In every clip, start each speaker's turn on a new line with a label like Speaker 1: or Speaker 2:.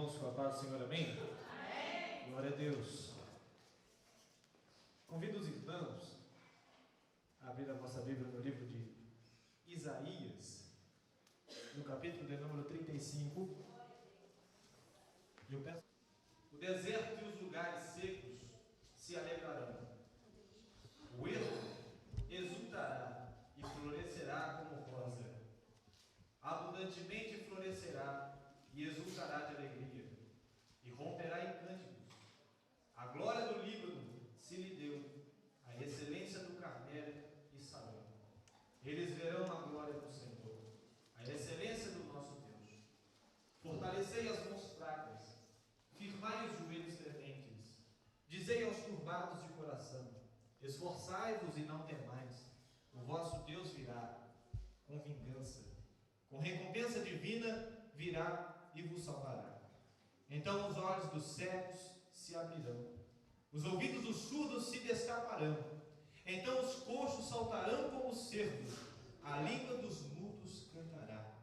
Speaker 1: irmãos, com a paz do Senhor, amém?
Speaker 2: Amém.
Speaker 1: Glória a Deus. Convido os irmãos a abrir a nossa Bíblia no livro de Isaías, no capítulo de número 35. Eu peço: o deserto e os lugares secos se alegrarão. O ermo exultará e florescerá como rosa. Abundantemente florescerá e exultará de alegria, e romperá em cânticos. A glória do Líbano se lhe deu, a excelência do Carmelo e Sarão. Eles verão a glória do Senhor, a excelência do nosso Deus. Fortalecei as mãos fracas, firmai os joelhos trementes. Dizei aos turbados de coração: esforçai-vos e não temais. O vosso Deus virá com vingança, com recompensa divina virá e vos salvará. Então os olhos dos cegos se abrirão, os ouvidos dos surdos se destaparão. Então os coxos saltarão como cervos, a língua dos mudos cantará.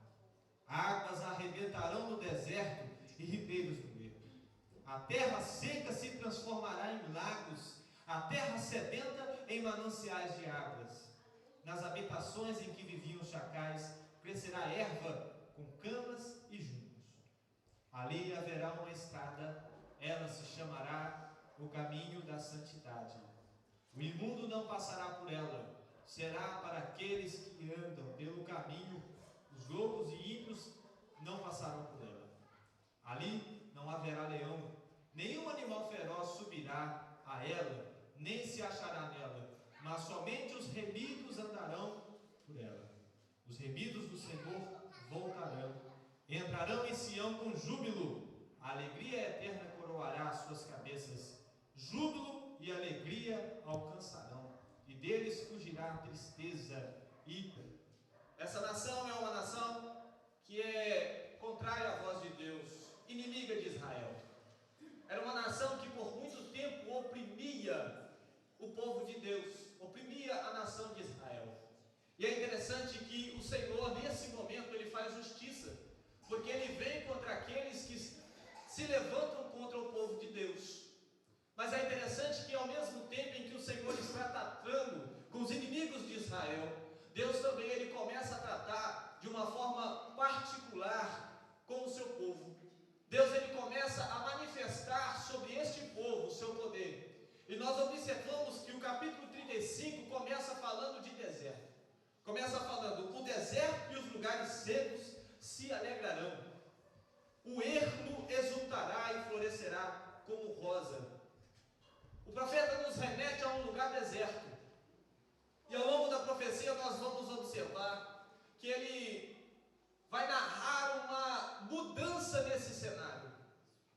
Speaker 1: Águas arrebentarão no deserto e ribeiros no ermo. A terra seca se transformará em lagos, a terra sedenta em mananciais de águas. Nas habitações em que viviam os chacais crescerá erva com camas e juncos. Ali haverá uma estrada, ela se chamará o caminho da santidade. O imundo não passará por ela, será para aqueles que andam pelo caminho. Os loucos e ímpios não passarão por ela. Ali não haverá leão, nenhum animal feroz subirá a ela, nem se achará nela, mas somente os remidos andarão por ela. Os remidos do Senhor voltarão, entrarão em Sião com júbilo. A alegria eterna coroará as suas cabeças. Júbilo e alegria alcançarão, e deles fugirá a tristeza e ira. Essa nação é uma nação que é contrária à voz de Deus, inimiga de Israel. Era uma nação que por muito tempo oprimia o povo de Deus, oprimia a nação de Israel. E é interessante que o Senhor, nesse momento, Ele faz justiça, porque Ele vem contra aqueles que se levantam contra o povo de Deus. Mas é interessante que ao mesmo tempo em que o Senhor está tratando com os inimigos de Israel, Deus também Ele começa a tratar de uma forma particular com o seu povo. Deus Ele começa a manifestar sobre este povo o seu poder. E nós observamos que o capítulo 35 começa falando de deserto. Começa falando: o deserto e os lugares secos se alegrarão. O ermo exultará e florescerá como rosa. O profeta nos remete a um lugar deserto. E ao longo da profecia nós vamos observar que ele vai narrar uma mudança nesse cenário.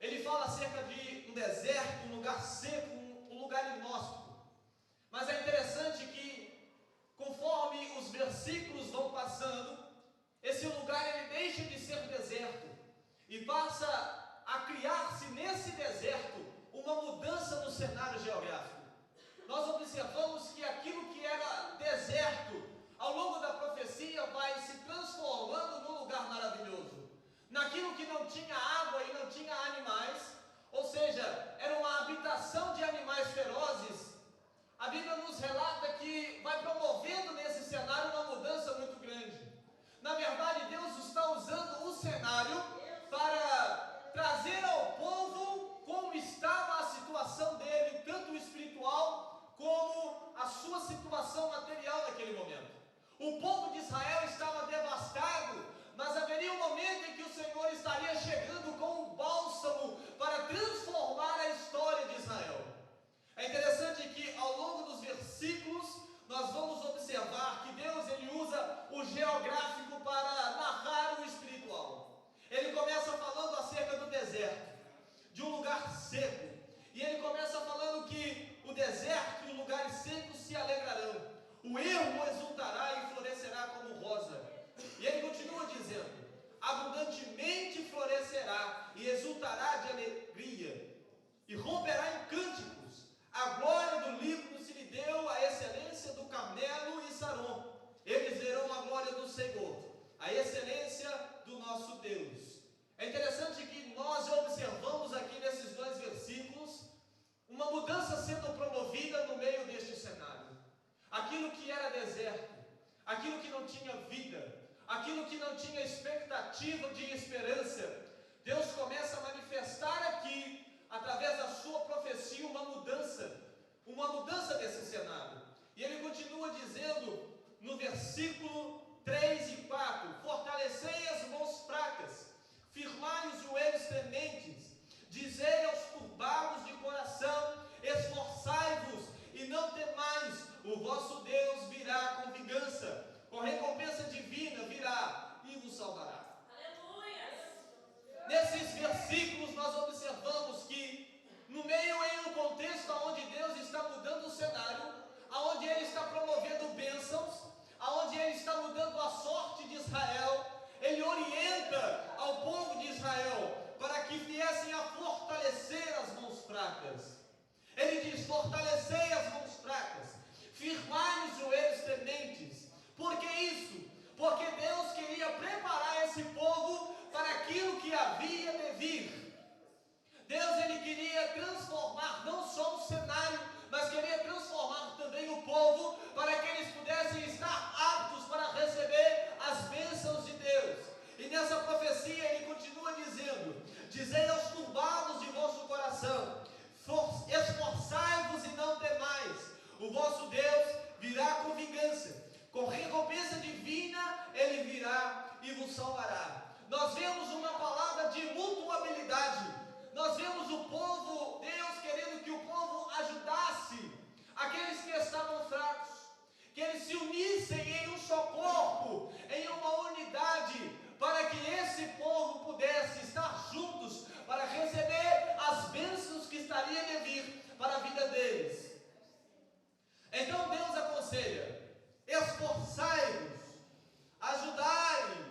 Speaker 1: Ele fala acerca de um deserto, um lugar seco, um lugar inóspito. Mas é interessante que, conforme os versículos vão passando, esse lugar ele deixa de ser deserto e passa a criar-se nesse deserto uma mudança no cenário geográfico. Nós observamos que aquilo que era deserto, ao longo da profecia, vai se transformando num lugar maravilhoso. Naquilo que não tinha água e não tinha animais, ou seja, era uma habitação de animais ferozes, a Bíblia nos relata que vai promovendo nesse cenário uma mudança muito grande. Na verdade, Deus está usando o cenário para trazer ao povo como estava a situação dele, tanto espiritual como a sua situação material naquele momento. O povo de Israel estava devastado, mas haveria um momento em que o Senhor estaria chegando com um bálsamo para transformar a história de Israel. É interessante que ao longo dos versículos nós vamos observar que Deus ele usa o geográfico para narrar o espiritual. Ele começa falando acerca do deserto, de um lugar seco, e ele começa falando que o deserto e os lugares secos se alegrarão, o ermo exultará e florescerá como rosa. E ele continua dizendo: abundantemente florescerá e exultará de alegria, e romperá em cânticos. A glória do Líbano se lhe deu, a excelência do Carmelo e Sarão. Eles verão a glória do Senhor, a excelência do nosso Deus. É interessante que nós observamos de esperança, Deus começa a manifestar aqui, através da sua profecia, uma mudança desse cenário. E ele continua dizendo no versículo 3 e 4: fortalecei as mãos fracas, firmai os joelhos trementes, dizei aos turbados de coração, esforçai-vos e não temais, o vosso Deus virá com vingança, com recompensa divina virá e vos salvará. Nesses versículos nós observamos que, no meio em um contexto onde Deus está mudando o cenário, onde Ele está promovendo bênçãos, onde Ele está mudando a sorte de Israel, Ele orienta ao povo de Israel para que viessem a fortalecer as mãos fracas. Ele diz: fortalecei as mãos fracas, firmai os joelhos trementes. Por que isso? Porque Deus queria preparar esse povo para aquilo que havia de vir. Deus, Ele queria transformar não só o cenário, mas queria transformar também o povo, para que eles pudessem estar aptos para receber as bênçãos de Deus. E nessa profecia Ele continua dizendo: dizei aos turbados de vosso coração, esforçai-vos e não temais, o vosso Deus virá com vingança, com recompensa divina Ele virá e vos salvará. Nós vemos uma palavra de mutuabilidade. Nós vemos o povo, Deus querendo que o povo ajudasse aqueles que estavam fracos, que eles se unissem em um só corpo, em uma unidade, para que esse povo pudesse estar juntos para receber as bênçãos que estaria de vir para a vida deles. Então Deus aconselha: esforçai-vos, ajudai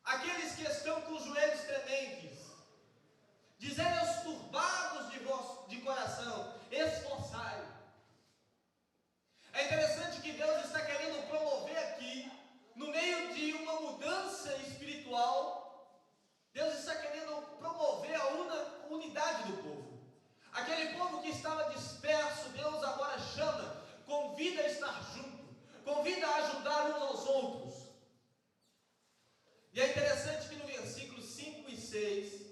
Speaker 1: aqueles que estão com os joelhos trementes, dizei aos turbados de coração, esforçai. É interessante que Deus está querendo promover aqui, no meio de uma mudança espiritual, Deus está querendo promover a unidade do povo. Aquele povo que estava disperso, Deus agora chama, convida a estar junto, convida a ajudar uns aos outros. E é interessante que no versículo 5 e 6,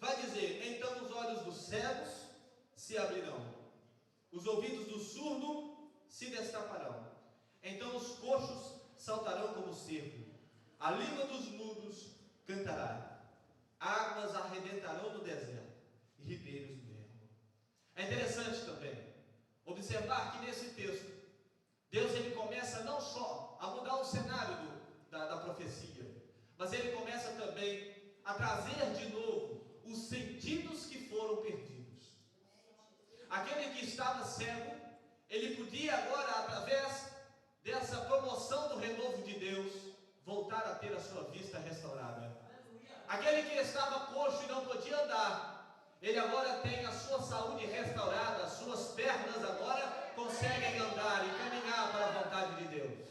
Speaker 1: vai dizer: então os olhos dos cegos se abrirão, os ouvidos do surdo se destaparão, então os coxos saltarão como cervo, a língua dos mudos cantará, águas arrebentarão no deserto e ribeiros no ermo. É interessante também observar que nesse texto, Deus ele começa não só a mudar o cenário da profecia, mas Ele começa também a trazer de novo os sentidos que foram perdidos. Aquele que estava cego, ele podia agora, através dessa promoção do renovo de Deus, voltar a ter a sua vista restaurada. Aquele que estava coxo e não podia andar, ele agora tem a sua saúde restaurada, as suas pernas agora conseguem andar e caminhar para a vontade de Deus.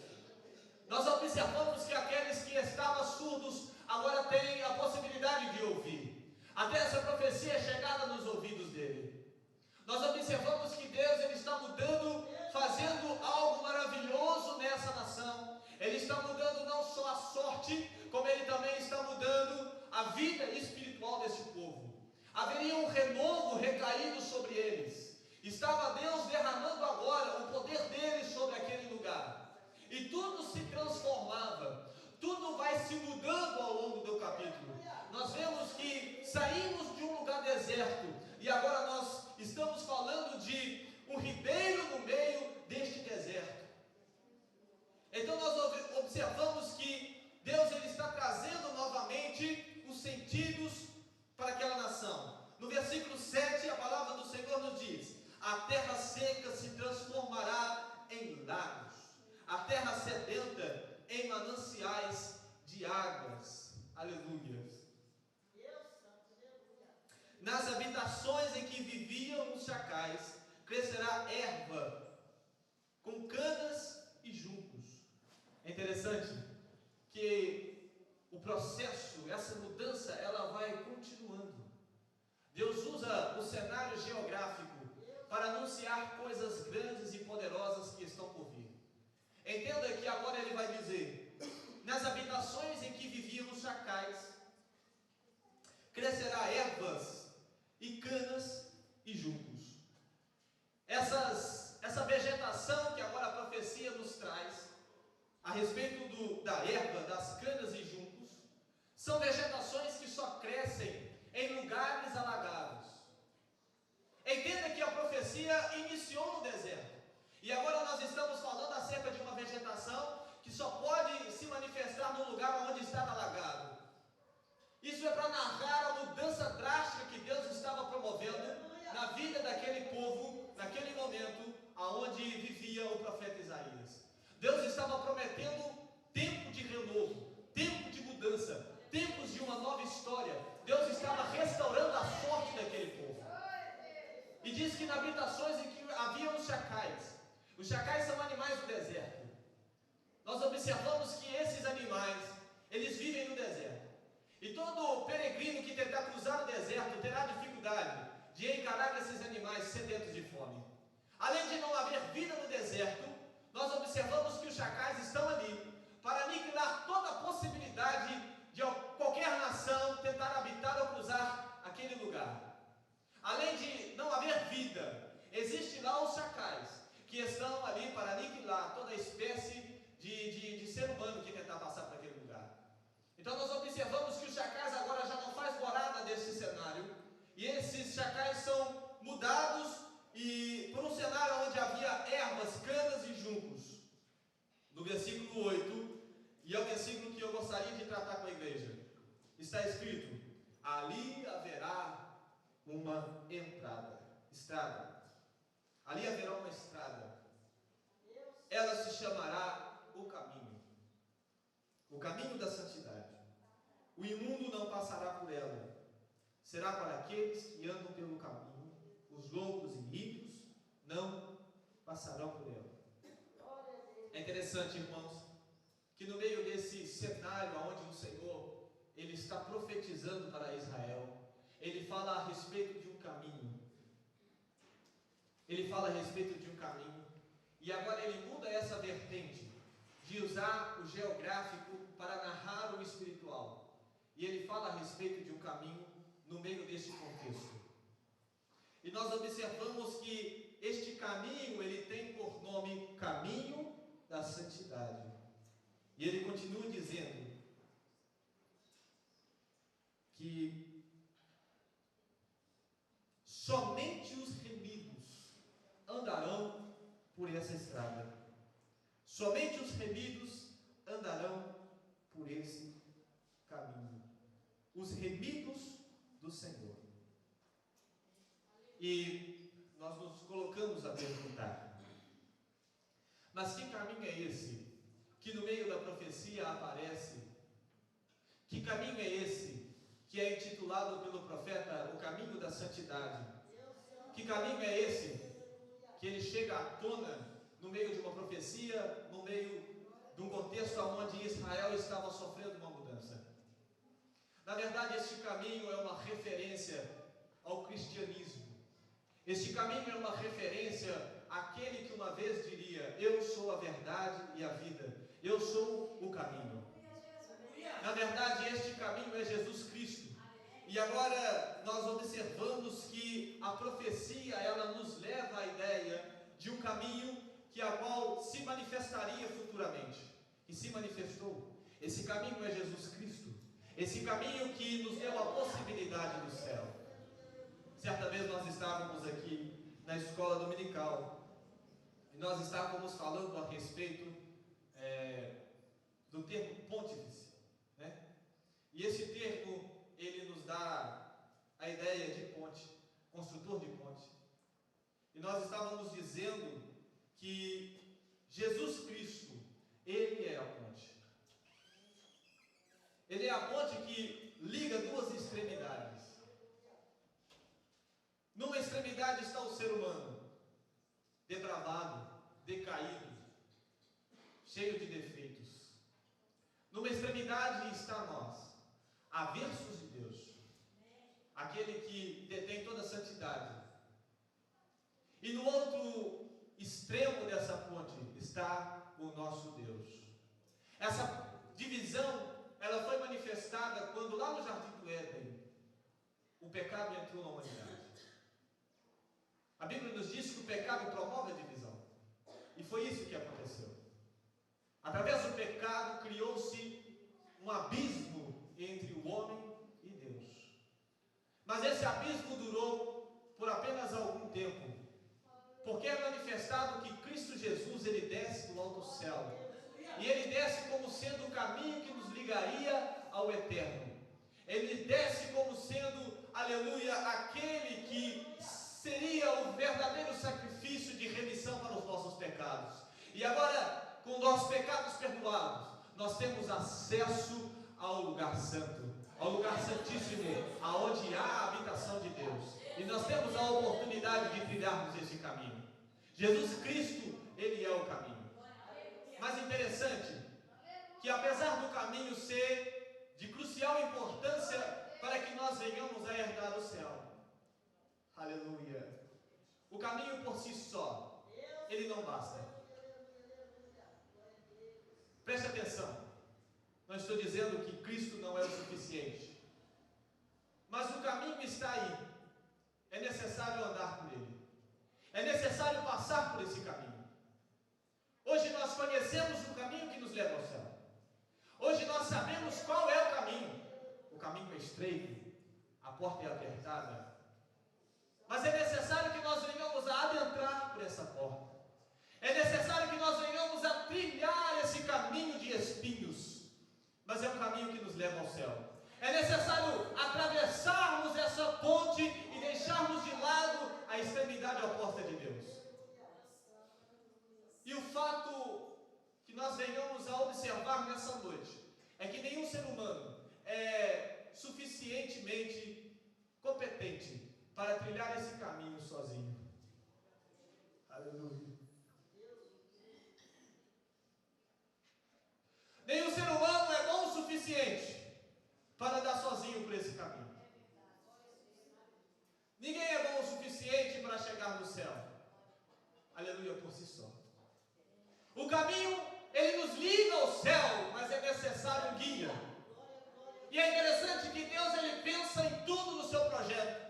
Speaker 1: Nós observamos que aqueles que estavam surdos agora têm a possibilidade de ouvir. Até essa profecia é chegada nos ouvidos dele. Nós observamos que Deus ele está mudando, fazendo algo maravilhoso nessa nação. Ele está mudando não só a sorte, como Ele também está mudando a vida espiritual desse povo. Haveria um renovo recaído sobre eles. Estava Deus derramando agora o poder dele sobre aquele lugar. E tudo se transformava, tudo vai se mudando ao longo do capítulo. Nós vemos que saímos de um lugar deserto e agora nós estamos falando de um ribeiro no meio deste deserto. Então nós observamos que Deus ele está trazendo novamente os sentidos para aquela nação. No versículo 7, a palavra do Senhor nos diz: a terra seca se transformará em lagos, a terra sedenta em mananciais de águas. Aleluia. Nas habitações em que viviam os chacais, crescerá erva com canas e juncos. É interessante que o processo, essa mudança, ela vai continuando. Deus usa o cenário geográfico para anunciar coisas grandes e poderosas que estão por vir. Entenda que agora ele vai dizer: nas habitações em que viviam os chacais, e canas e juncos. Essa vegetação que agora a profecia nos traz, a respeito da erva, das canas e juncos, são vegetações que só crescem em lugares alagados. Entenda que a profecia iniciou no deserto, e agora nós estamos falando acerca de uma vegetação que só pode se manifestar no lugar onde estava alagado. Isso é para narrar a mudança drástica que Deus estava promovendo na vida daquele povo, naquele momento aonde vivia o profeta Isaías. Deus estava prometendo tempo de renovo, tempo de mudança, tempos de uma nova história. Deus estava restaurando a sorte daquele povo. E diz que nas habitações em que havia os chacais são animais do deserto. Nós observamos que esses animais, eles vivem no deserto. E todo peregrino que tentar cruzar o deserto terá dificuldade de encarar esses animais sedentos de fome. Além de não haver vida no deserto, nós observamos que os chacais estão ali para aniquilar toda a possibilidade de qualquer nação tentar habitar ou cruzar aquele lugar. Além de não haver vida, existem lá os chacais, que estão ali para aniquilar toda espécie de ser humano que tentar passar por aquele lugar. Então nós observamos que os chacais agora já não faz morada desse cenário, e esses chacais são mudados por um cenário onde havia ervas, canas e juncos. No versículo 8, e é o versículo que eu gostaria de tratar com a igreja, está escrito: ali haverá uma estrada. Ali haverá uma estrada. Ela se chamará o caminho da santidade. O imundo não passará por ela. Será para aqueles que andam pelo caminho. Os loucos e ímpios não passarão por ela. É interessante, irmãos, que no meio desse cenário onde o Senhor ele está profetizando para Israel, ele fala a respeito de um caminho. Ele fala a respeito de um caminho. E agora ele muda essa vertente de usar o geográfico para narrar o espiritual. E ele fala a respeito de um caminho no meio deste contexto. E nós observamos que este caminho, ele tem por nome caminho da santidade. E ele continua dizendo que somente os remidos andarão por essa estrada. Somente os remidos andarão por esse caminho. Os remidos do Senhor. E nós nos colocamos a perguntar: mas que caminho é esse que no meio da profecia aparece? Que caminho é esse que é intitulado pelo profeta o caminho da santidade? Que caminho é esse que ele chega à tona no meio de uma profecia, no meio de um contexto onde Israel estava sofrendo uma mudança? Na verdade, este caminho é uma referência ao cristianismo. Este caminho é uma referência àquele que uma vez diria: eu sou a verdade e a vida, eu sou o caminho. Na verdade, este caminho é Jesus Cristo. E agora nós observamos que a profecia, ela nos leva à ideia de um caminho a qual se manifestaria futuramente, e se manifestou. Esse caminho é Jesus Cristo, esse caminho que nos deu a possibilidade do céu. Certa vez nós estávamos aqui na escola dominical, e nós estávamos falando a respeito do termo pontífice, né? E esse termo, ele nos dá a ideia de ponte, construtor de ponte. E nós estávamos dizendo que Jesus Cristo, Ele é a ponte. Ele é a ponte que liga duas extremidades. Numa extremidade está o ser humano, depravado, decaído, cheio de defeitos. Numa extremidade está nós, aversos de Deus, aquele que detém toda a santidade. E no outro extremo dessa ponte está o nosso Deus. Essa divisão, ela foi manifestada quando lá no Jardim do Éden, o pecado entrou na humanidade. A Bíblia nos diz que o pecado promove a divisão. E foi isso que aconteceu. Através do pecado criou-se um abismo entre o homem e Deus. Mas esse abismo durou por apenas algum tempo, porque é manifestado que Cristo Jesus, ele desce do alto céu, e ele desce como sendo o caminho que nos ligaria ao eterno. Ele desce como sendo, aleluia, aquele que seria o verdadeiro sacrifício de remissão para os nossos pecados. E agora, com nossos pecados perdoados, nós temos acesso ao lugar santo, ao lugar santíssimo, aonde há a habitação de Deus. E nós temos a oportunidade de trilharmos esse caminho. Jesus Cristo, ele é o caminho. Mas interessante que, apesar do caminho ser de crucial importância para que nós venhamos a herdar o céu, aleluia, o caminho por si só, ele não basta. Preste atenção, não estou dizendo que Cristo não é o suficiente, mas o caminho está aí. É necessário andar por ele, é necessário passar por esse caminho. Hoje nós conhecemos o caminho que nos leva ao céu. Hoje nós sabemos qual é o caminho. O caminho é estreito, a porta é apertada, mas é necessário que nós venhamos a adentrar por essa porta. É necessário que nós venhamos a trilhar esse caminho de espinhos, mas é um caminho que nos leva ao céu. É necessário atravessarmos essa ponte e deixarmos de lado a extremidade oposta de Deus. E o fato que nós venhamos a observar nessa noite é que nenhum ser humano é suficientemente competente para trilhar esse caminho sozinho. Aleluia. Nenhum ser humano é bom o suficiente para andar sozinho por esse caminho. Ninguém é bom o suficiente para chegar no céu. Aleluia, por si só. O caminho, ele nos liga ao céu, mas é necessário um guia. E é interessante que Deus, ele pensa em tudo no seu projeto.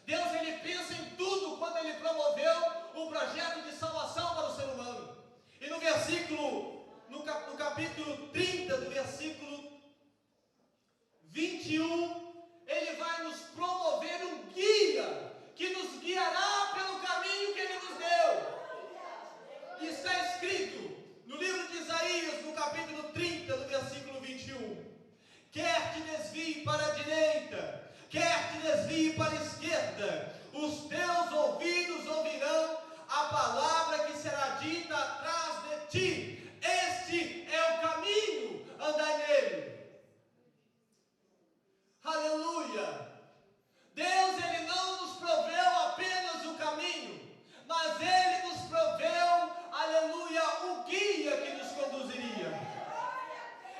Speaker 1: Deus, ele pensa em tudo quando ele promoveu o projeto de salvação para o ser humano. E no versículo, no capítulo 30, do versículo 21, ele vai nos promover um guia, que nos guiará pelo caminho que ele nos deu. E está escrito no livro de Isaías, no capítulo 30, do versículo 21. Quer te desvie para a direita, quer te desvie para a esquerda, os teus ouvidos ouvirão a palavra que será dita atrás de ti. Este é o caminho, andai nele. Aleluia. Deus, ele não nos proveu apenas o caminho, mas ele nos proveu, aleluia, o guia que nos conduziria.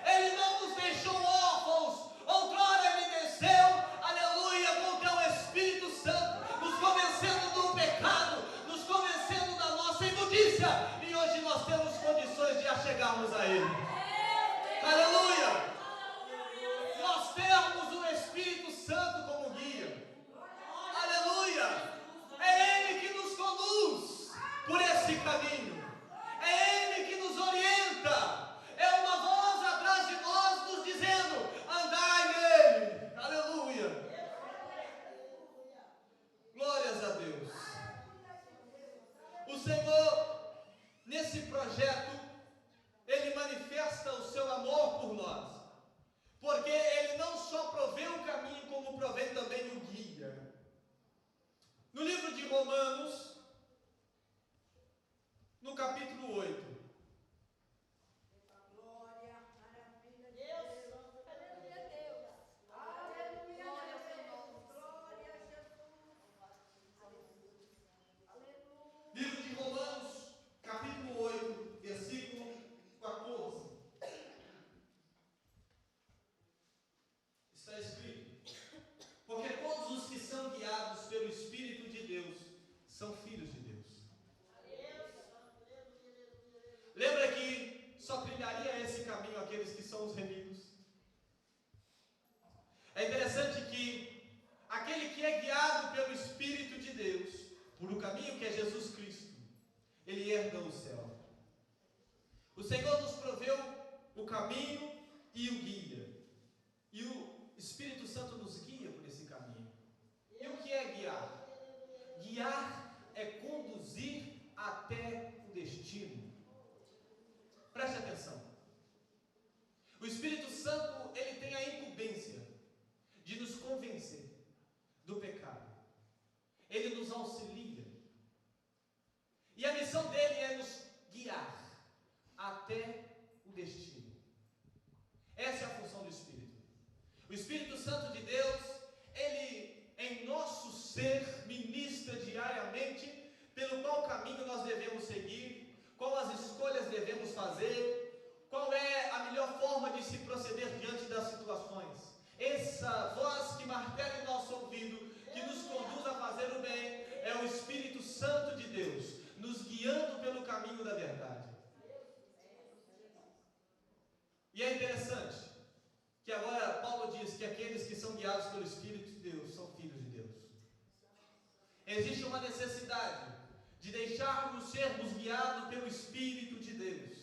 Speaker 1: Ele não nos deixou órfãos. Outrora ele desceu, aleluia, com o teu Espírito Santo, nos convencendo do pecado, nos convencendo da nossa imundícia. E hoje nós temos condições que é guiado pelo Espírito de Deus, por um caminho que é Jesus Cristo, ele herda o céu. O Senhor nos proveu o caminho e o guia. E o Espírito Santo nos guia por esse caminho. E o que é guiar? Guiar é conduzir até o destino. Preste atenção. O Espírito Santo, ele tem a incumbência de nos convencer do pecado. Ele nos auxilia. E a missão dele é nos guiar até o destino. Essa é a função do Espírito. O Espírito Santo de Deus, ele em nosso ser ministra diariamente pelo qual caminho nós devemos seguir, qual as escolhas devemos fazer, qual é a melhor forma de se proceder diante das situações. Essa voz que martela em nosso ouvido, que nos conduz a fazer o bem, é o Espírito Santo de Deus, nos guiando pelo caminho da verdade. E é interessante que agora Paulo diz que aqueles que são guiados pelo Espírito de Deus são filhos de Deus. Existe uma necessidade de deixarmos sermos guiados pelo Espírito de Deus,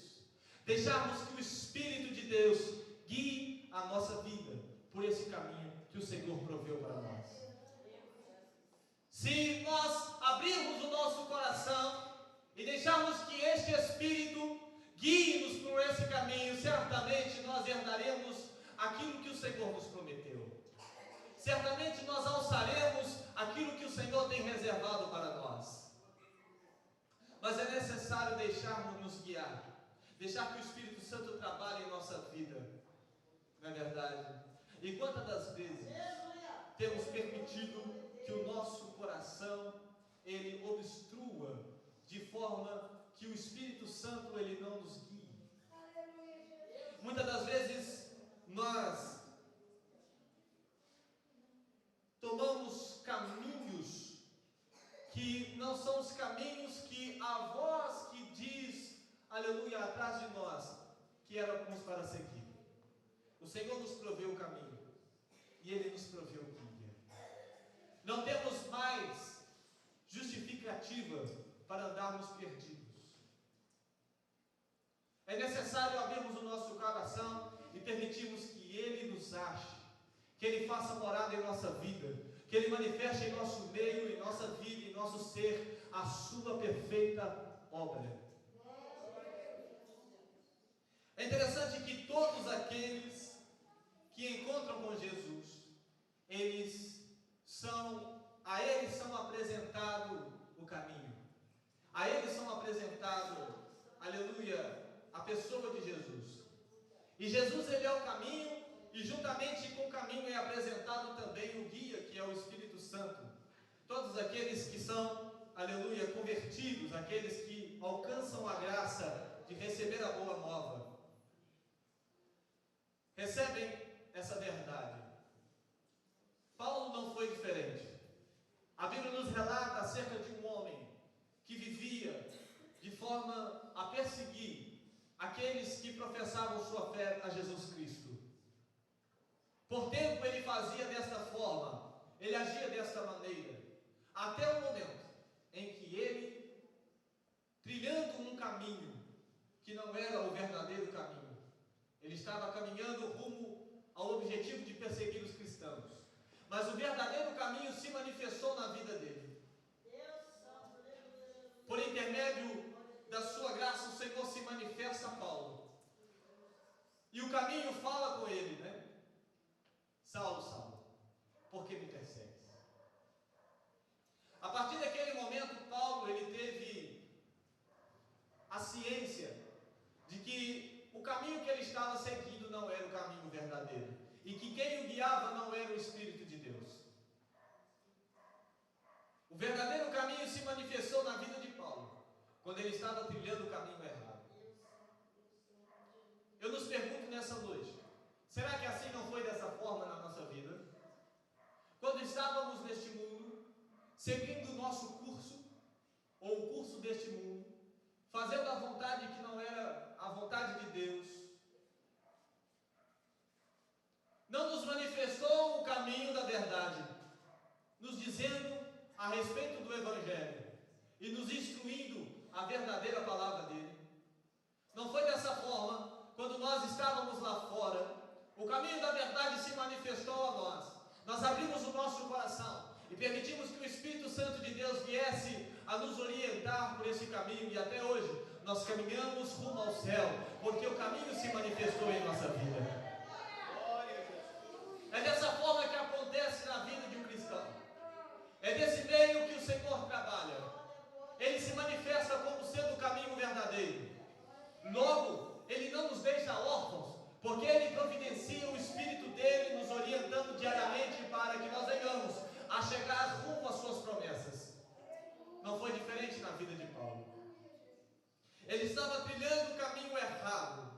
Speaker 1: deixarmos que o Espírito de Deus guie a nossa vida por esse caminho que o Senhor proveu para nós. Se nós abrirmos o nosso coração e deixarmos que este Espírito guie-nos por esse caminho, certamente nós herdaremos aquilo que o Senhor nos prometeu. Certamente nós alçaremos aquilo que o Senhor tem reservado para nós. Mas é necessário deixarmos nos guiar, deixar que o Espírito Santo trabalhe em nossa vida. Não é verdade? E quantas das vezes temos permitido que o nosso coração ele obstrua de forma que o Espírito Santo ele não nos guie? Muitas das vezes nós tomamos caminhos que não são os caminhos que a voz que diz, aleluia, atrás de nós, que éramos para seguir. O Senhor nos proveu o caminho e Ele nos proveu o guia. Não temos mais justificativa para andarmos perdidos. É necessário abrirmos o nosso coração e permitirmos que Ele nos ache, que Ele faça morada em nossa vida, que Ele manifeste em nosso meio, em nossa vida, em nosso ser, a sua perfeita obra. É interessante que todos aqueles que encontram com Jesus, a eles são apresentado o caminho, a eles são apresentado, aleluia, a pessoa de Jesus. E Jesus ele é o caminho, e juntamente com o caminho é apresentado também o guia, que é o Espírito Santo. Todos aqueles que são, aleluia, convertidos, aqueles que alcançam a graça de receber a boa nova, recebem essa verdade. Paulo não foi diferente. A Bíblia nos relata acerca de um homem que vivia de forma a perseguir aqueles que professavam sua fé a Jesus Cristo. Por tempo ele fazia desta forma, ele agia desta maneira, até o momento em que ele, trilhando um caminho que não era o verdadeiro caminho, ele estava caminhando rumo ao objetivo de perseguir os cristãos, mas o verdadeiro caminho se manifestou na vida dele. Por intermédio da sua graça, o Senhor se manifesta a Paulo, e o caminho fala com ele, né? Saulo, Saulo, por que me persegues? A partir daquele momento, Paulo, ele teve a ciência de que o caminho que ele estava seguindo não era o caminho verdadeiro, e que quem o guiava não era o Espírito de Deus. O verdadeiro caminho se manifestou na vida de Paulo, quando ele estava trilhando o caminho errado. Eu nos pergunto nessa noite, será que assim não foi dessa forma na nossa vida? Quando estávamos neste mundo, seguindo o nosso curso, ou o curso deste mundo, fazendo a vontade que não era a vontade de Deus, não nos manifestou o caminho da verdade. nos dizendo a respeito do Evangelho e nos instruindo a verdadeira palavra dele. Não foi dessa forma, quando nós estávamos lá fora, o caminho da verdade se manifestou a nós. Nós abrimos o nosso coração e permitimos que o Espírito Santo de Deus viesse a nos orientar por esse caminho, e até hoje nós caminhamos rumo ao céu, porque o caminho se manifestou em nossa vida. É dessa forma que acontece na vida de um cristão. É desse meio que o Senhor trabalha. Ele se manifesta como sendo o caminho verdadeiro. Logo, Ele não nos deixa órfãos, porque Ele providencia o Espírito dEle nos orientando diariamente para que nós venhamos a chegar rumo às suas promessas. Não foi diferente na vida de Paulo. Ele estava trilhando o caminho errado.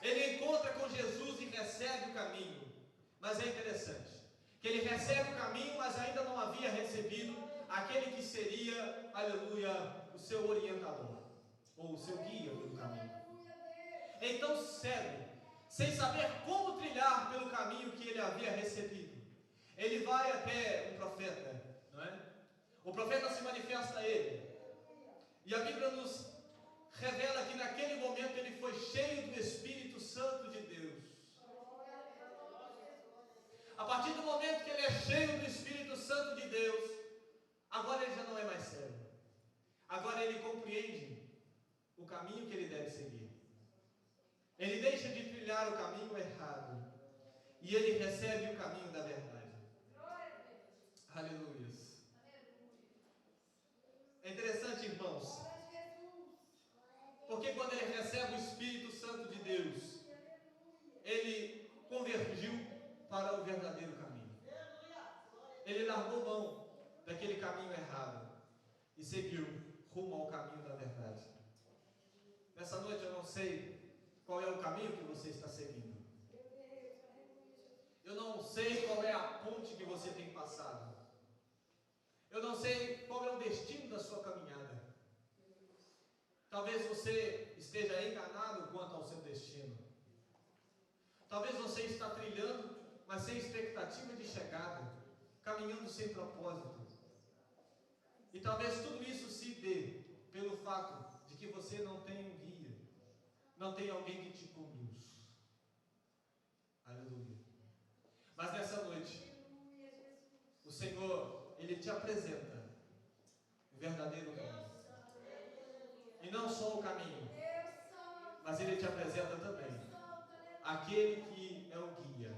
Speaker 1: Ele encontra com Jesus e recebe o caminho. Mas é interessante que ele recebe o caminho, mas ainda não havia recebido aquele que seria, aleluia, o seu orientador, ou o seu guia pelo caminho. Então, cego, sem saber como trilhar pelo caminho que ele havia recebido, ele vai até um profeta, não é? O profeta se manifesta a ele, e a Bíblia nos revela que naquele momento ele foi cheio do Espírito Santo de Deus. A partir do momento que ele é cheio do Espírito Santo de Deus, agora ele já não é mais cego. Agora ele compreende o caminho que ele deve seguir. Ele deixa de trilhar o caminho errado e ele recebe o caminho da verdade. Aleluia. É interessante, irmãos, porque quando ele recebe o Espírito Santo de Deus, ele convergiu para o verdadeiro caminho. Ele largou mão daquele caminho errado e seguiu rumo ao caminho da verdade. Nessa noite eu não sei qual é o caminho que você está seguindo. Eu não sei qual é a ponte que você tem passado. Eu não sei qual é o destino da sua caminhada. Talvez você esteja enganado quanto ao seu destino. Talvez você está trilhando, mas sem expectativa de chegada, caminhando sem propósito. E talvez tudo isso se dê pelo fato de que você não tem um guia, não tem alguém que te conduz. Aleluia. Mas nessa noite, o Senhor, Ele te apresenta o verdadeiro caminho. E não só o caminho, mas Ele te apresenta também aquele que é o guia,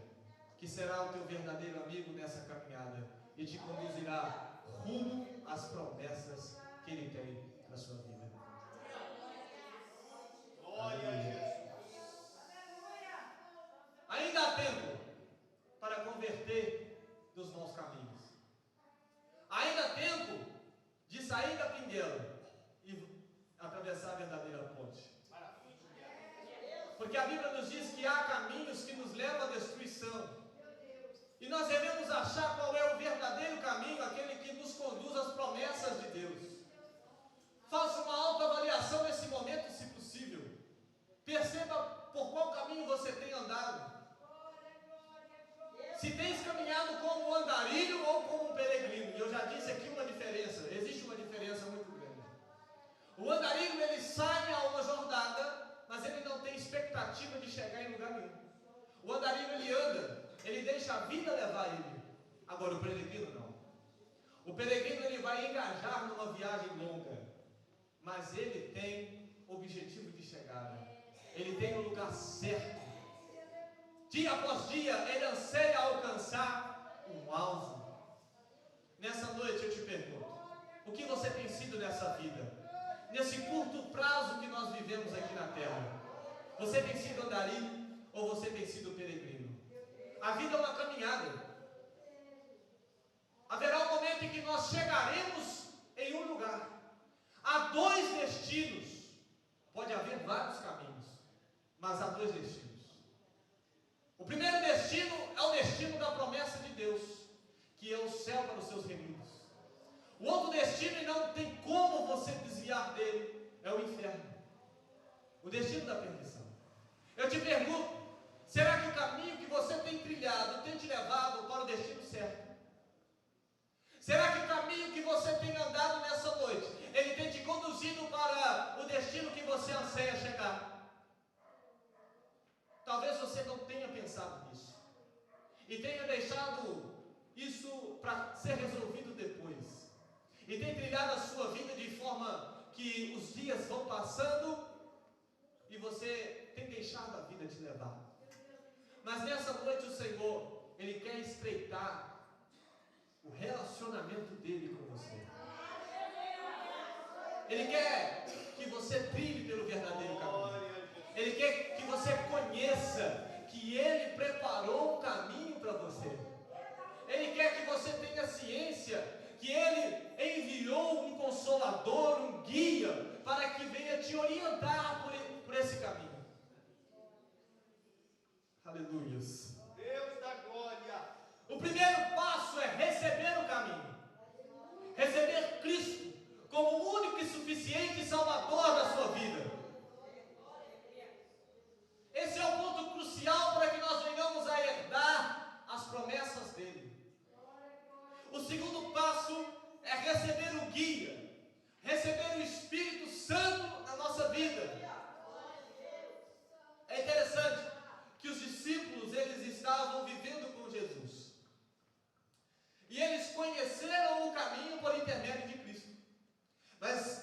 Speaker 1: que será o teu verdadeiro amigo nessa caminhada e te conduzirá rumo às promessas que Ele tem na sua vida. Glória a Jesus. Ainda há tempo para converter dos maus caminhos. Ainda há tempo de sair da pinguela e atravessar a verdadeira ponte. Porque a Bíblia nos diz que há caminhos que nos levam à destruição. E nós devemos achar qual é o verdadeiro caminho, aquele que nos conduz às promessas de Deus. Faça uma autoavaliação nesse momento, se possível. Perceba por qual caminho você tem andado. Se tens caminhado como um andarilho ou como um peregrino. E eu já disse aqui uma diferença. Existe uma diferença muito grande. O andarilho, ele sai a uma jornada, mas ele não tem expectativa de chegar em lugar nenhum. O andarilho, ele anda, ele deixa a vida levar ele. Agora o peregrino não. O peregrino, ele vai engajar numa viagem longa, mas ele tem objetivo de chegada. Ele tem o lugar certo. Dia após dia, ele anseia alcançar um alvo. Nessa noite eu te pergunto, o que você tem sido nessa vida? Nesse curto prazo que nós vivemos aqui na terra, você tem sido andarilho ou você tem sido peregrino? A vida é uma caminhada. Haverá um momento em que nós chegaremos em um lugar. Há dois destinos. Pode haver vários caminhos, mas há dois destinos. O primeiro destino é o destino da promessa de Deus, que é o céu para os seus remidos. O outro destino, e não tem como você desviar dele, é o inferno. O destino da perdição. Eu te pergunto, será que o caminho que você tem trilhado tem te levado para o destino certo? para ser resolvido depois. E tem trilhado a sua vida de forma que os dias vão passando e você tem deixado a vida te levar. Mas nessa noite o Senhor, Ele quer estreitar o relacionamento dele com você. Ele quer que você trilhe pelo verdadeiro caminho. Ele quer que você conheça que Ele preparou um caminho para você. Ele quer que você tenha ciência que Ele enviou um consolador, um guia, para que venha te orientar por esse caminho. Aleluias.
Speaker 2: Deus da glória.
Speaker 1: O primeiro passo é receber o caminho. Receber Cristo como o único e suficiente Salvador da sua vida. Esse é o ponto crucial para que nós venhamos a herdar as promessas dele. O segundo passo é receber o guia, receber o Espírito Santo na nossa vida. É interessante que os discípulos, eles estavam vivendo com Jesus. E eles conheceram o caminho por intermédio de Cristo. Mas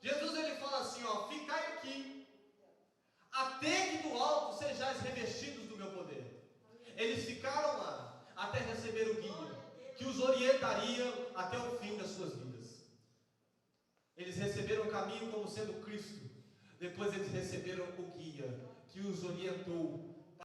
Speaker 1: Jesus, ele fala assim, ó, ficai aqui, até que do alto sejais revestidos do meu poder. Eles ficaram lá, até receber o guia, que os orientaria até o fim das suas vidas. Eles receberam o caminho como sendo Cristo. Depois eles receberam o guia, que os orientou